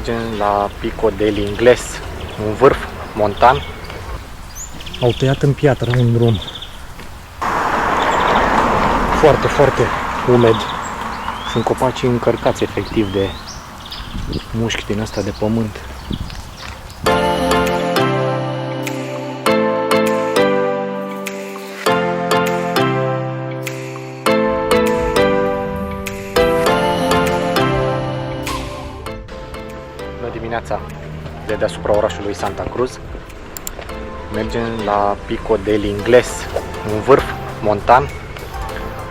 Mergem la Pico del Ingles, un vârf montan. Au tăiat în piatră un drum foarte, foarte umed. Sunt copacii încărcați efectiv de mușchi din ăsta de pământ. Dimineața de deasupra orașului Santa Cruz. Mergem la Pico del Ingles, un vârf montan,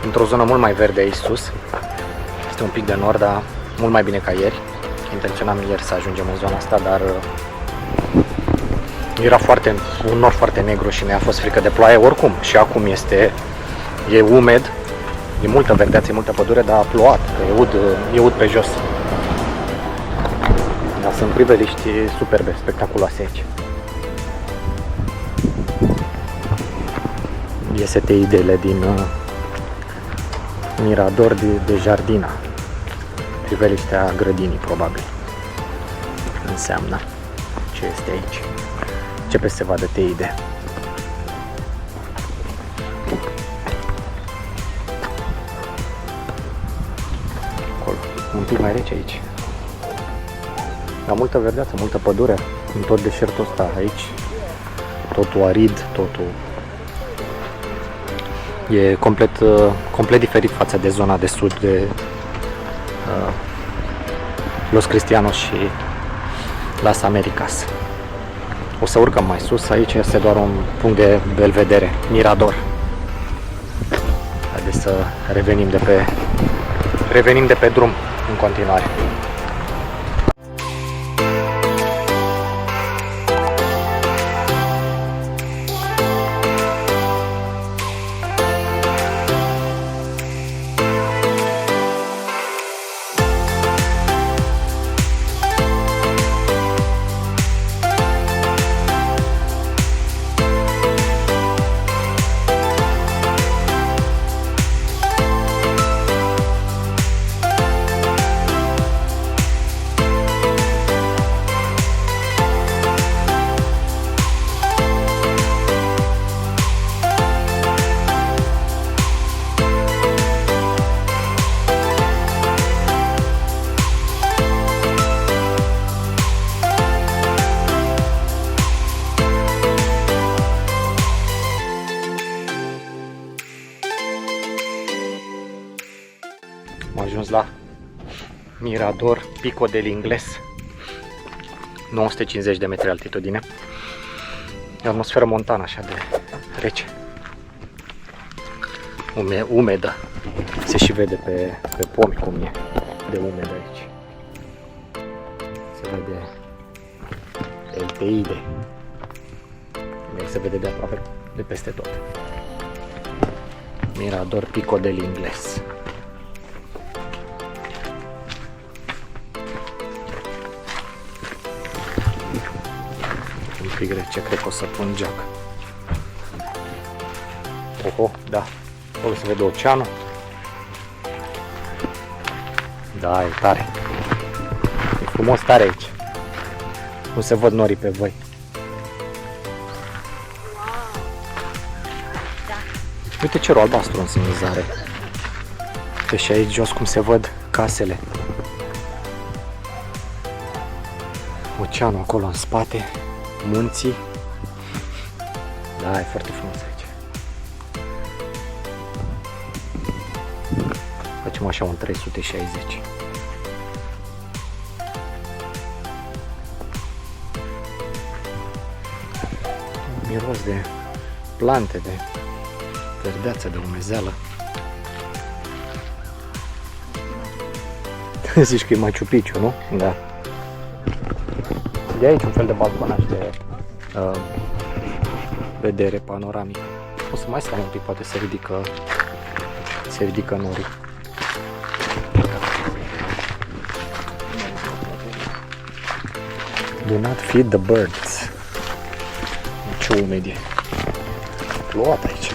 într-o zonă mult mai verde aici sus. Este un pic de nord, dar mult mai bine ca ieri. Intenționam ieri să ajungem în zona asta, dar era un nor foarte negru și mi-a fost frică de ploaie. Oricum, și acum e umed, e multă verdeață, e multă pădure, dar a plouat, e ud pe jos. Dar sunt priveliști superbe, spectaculoase aici. Iese teidele din Mirador de Jardina. Priveliștea grădinii, probabil. Înseamnă ce este aici. Începe să se vadă teide. Acolo, un pic mai rece aici. Dar multă verdeață, multă pădure în tot deșertul ăsta aici. Totul arid, totul e complet diferit față de zona de sud de Los Cristianos și Las Americas. O să urcăm mai sus, aici este doar un punct de belvedere, Mirador. Haideți să revenim de pe drum în continuare. Am ajuns la Mirador Pico del Ingles, 950 de metri altitudine. E o atmosferă montană așa de rece, umedă. Se și vede pe pomi cum e de umed aici. Se vede elteide. Se vede de aproape de peste tot. Mirador Pico del Ingles. Un pic rece, cred că o să pun geac. Oho, da. Acolo se vede oceanul. Da, e tare. E frumos tare aici. Nu se văd norii pe voi. Uite cerul albastru în sânizare. Uite și aici jos cum se văd casele. Oceanul acolo în spate. Munții. Da, e foarte frumos aici. Facem așa un 360. Miros de plante, de verdeață, de umezeală. Zici că e Machu Picchu, nu? Da. De aici un fel de balconaș de vedere panoramică. O să mai stau un pic, poate se ridică norii. Do not feed the birds. Ce umedie. Plouat aici.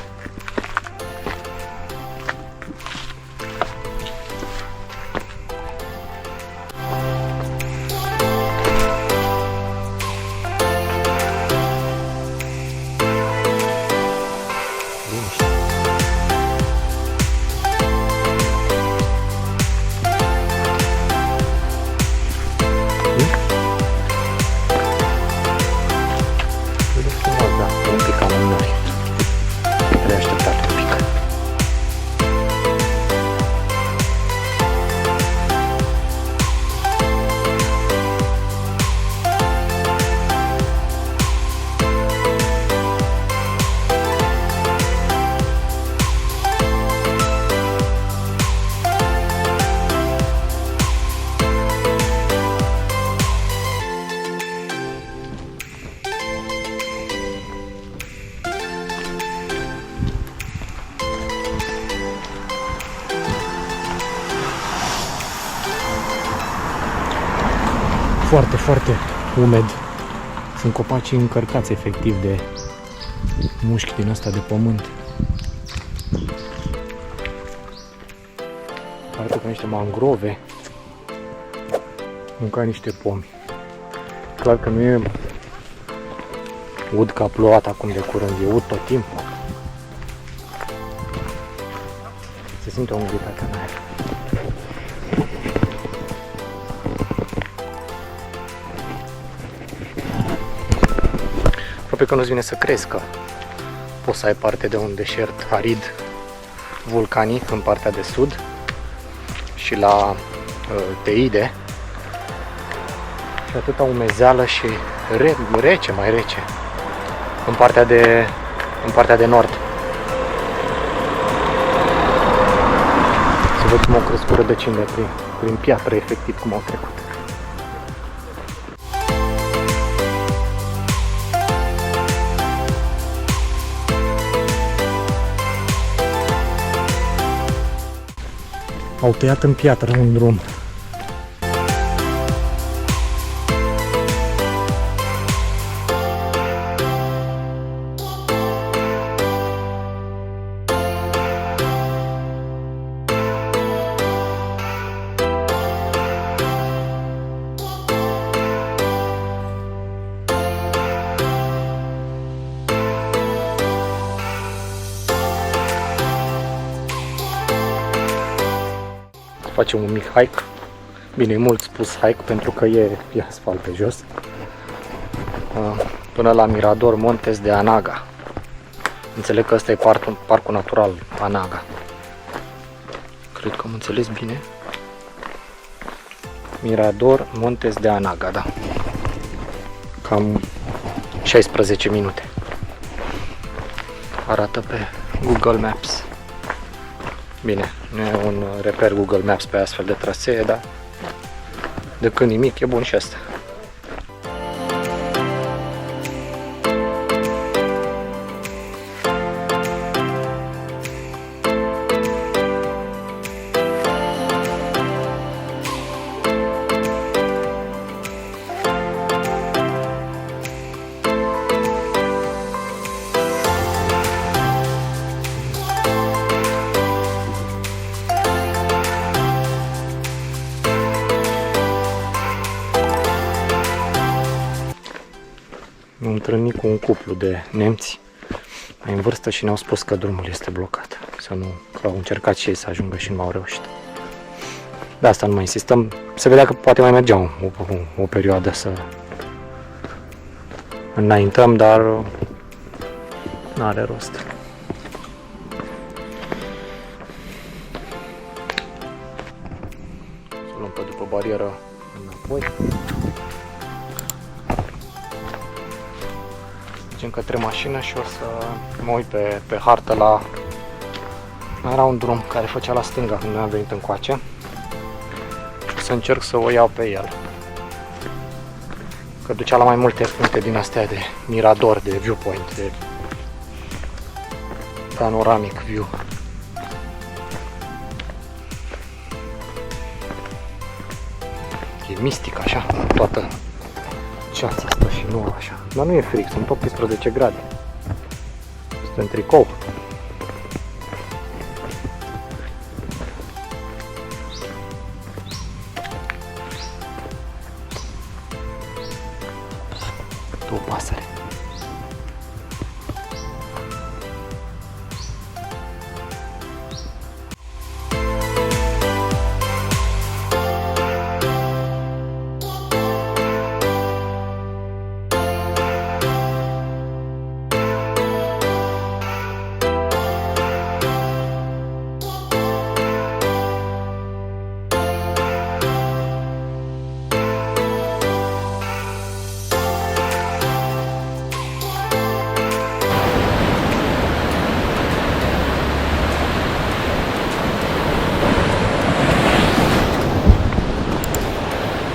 foarte, foarte umed. Sunt copacii încărcați efectiv de mușchi din asta de pământ. Arată ca niște mangrove, nu ca niște pomi. Clar că nu e ud ca plouat acum de curând, e ud tot timpul. Se simte o umiditate în aer. Aproape că nu-ți vine să crezi că poți să ai parte de un deșert arid vulcanic în partea de sud și la Teide și atâta umezeală și rece, mai rece în partea de nord. Să văd cum au crescut rădăcinile prin piatră, efectiv cum au trecut. Au tăiat în piatră un drum. Facem un mic hike. Bine, e mult spus hike pentru că e asfalt pe jos. Până la Mirador Montes de Anaga. Înțeleg că ăsta e parcul natural Anaga. Cred că am înțeles bine. Mirador Montes de Anaga, da. Cam 16 minute. Arată pe Google Maps. Bine, nu e un reper Google Maps pe astfel de trasee, dar de când nimic e bun și asta. M-am întâlnit cu un cuplu de nemți mai în vârstă și ne-au spus că drumul este blocat. Că au încercat și ei să ajungă și nu au reușit. De asta nu mai insistăm. Se vedea că poate mai mergeam o perioadă să înaintăm, dar nu are rost. Să luăm pe după barieră înapoi. Mergem către mașină și o să mă uit pe hartă la... Era un drum care făcea la stânga când am venit încoace. Și o să încerc să o iau pe el. Că ducea la mai multe puncte din astea de mirador, de viewpoint, de panoramic view. E mistic așa, toată ceața asta și nu așa. Dar nu e frig, sunt 18 grade. Sunt în tricou. Tu, pasăre.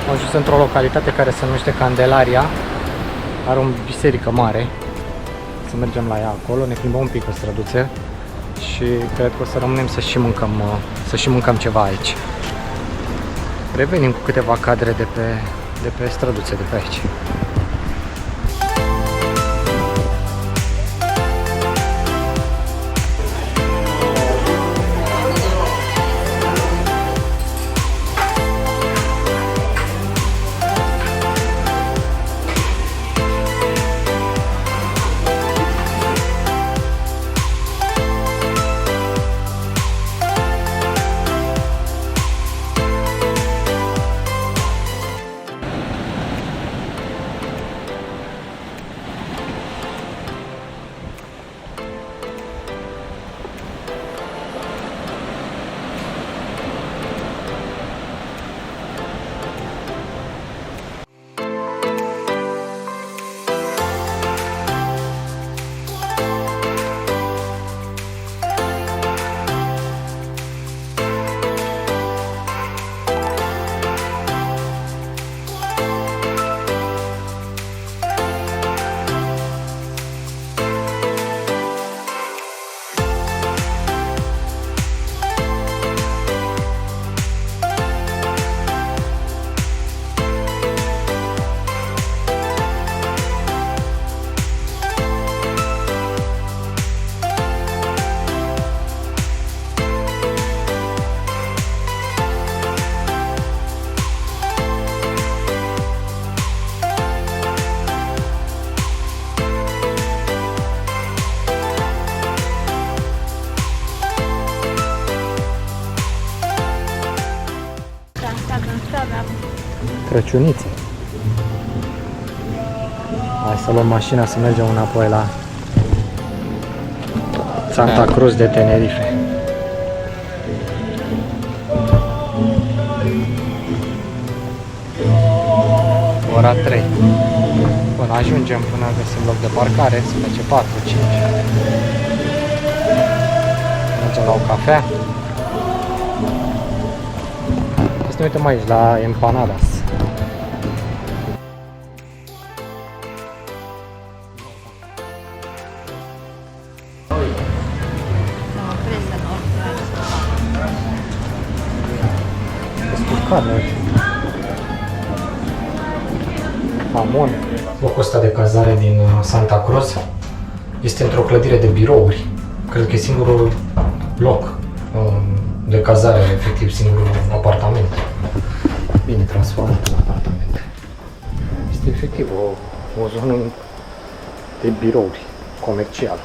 Am ajuns într-o localitate care se numește Candelaria. Are o biserică mare. Să mergem la ea acolo, ne plimbăm un pic pe străduțe și cred că o să rămânem să și mâncăm ceva aici. Revenim cu câteva cadre de pe de pe străduțe de pe aici. Crăciunițe. Hai să luăm mașina să mergem înapoi la Santa Cruz de Tenerife. Ora 3. Până ajungem, până găsim loc de parcare, se face 4, 5. Mergem la o cafea. Să ne uităm aici la empanadas. Mamon. Locul ăsta de cazare din Santa Cruz este într-o clădire de birouri. Cred că e singurul loc de cazare, efectiv singurul apartament. Bine transformat în apartamente. Este efectiv o zonă de birouri comerciale.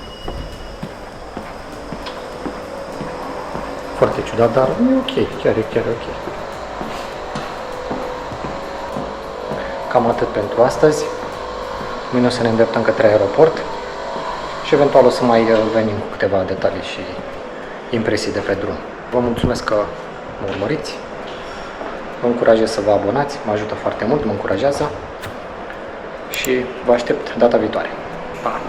Foarte ciudat, dar e ok, chiar e ok. Cam atât pentru astăzi. Mâine o să ne îndreptăm către aeroport și eventual o să mai venim cu câteva detalii și impresii de pe drum. Vă mulțumesc că mă urmăriți. Vă încurajez să vă abonați, mă ajută foarte mult, mă încurajează și vă aștept data viitoare. Pa!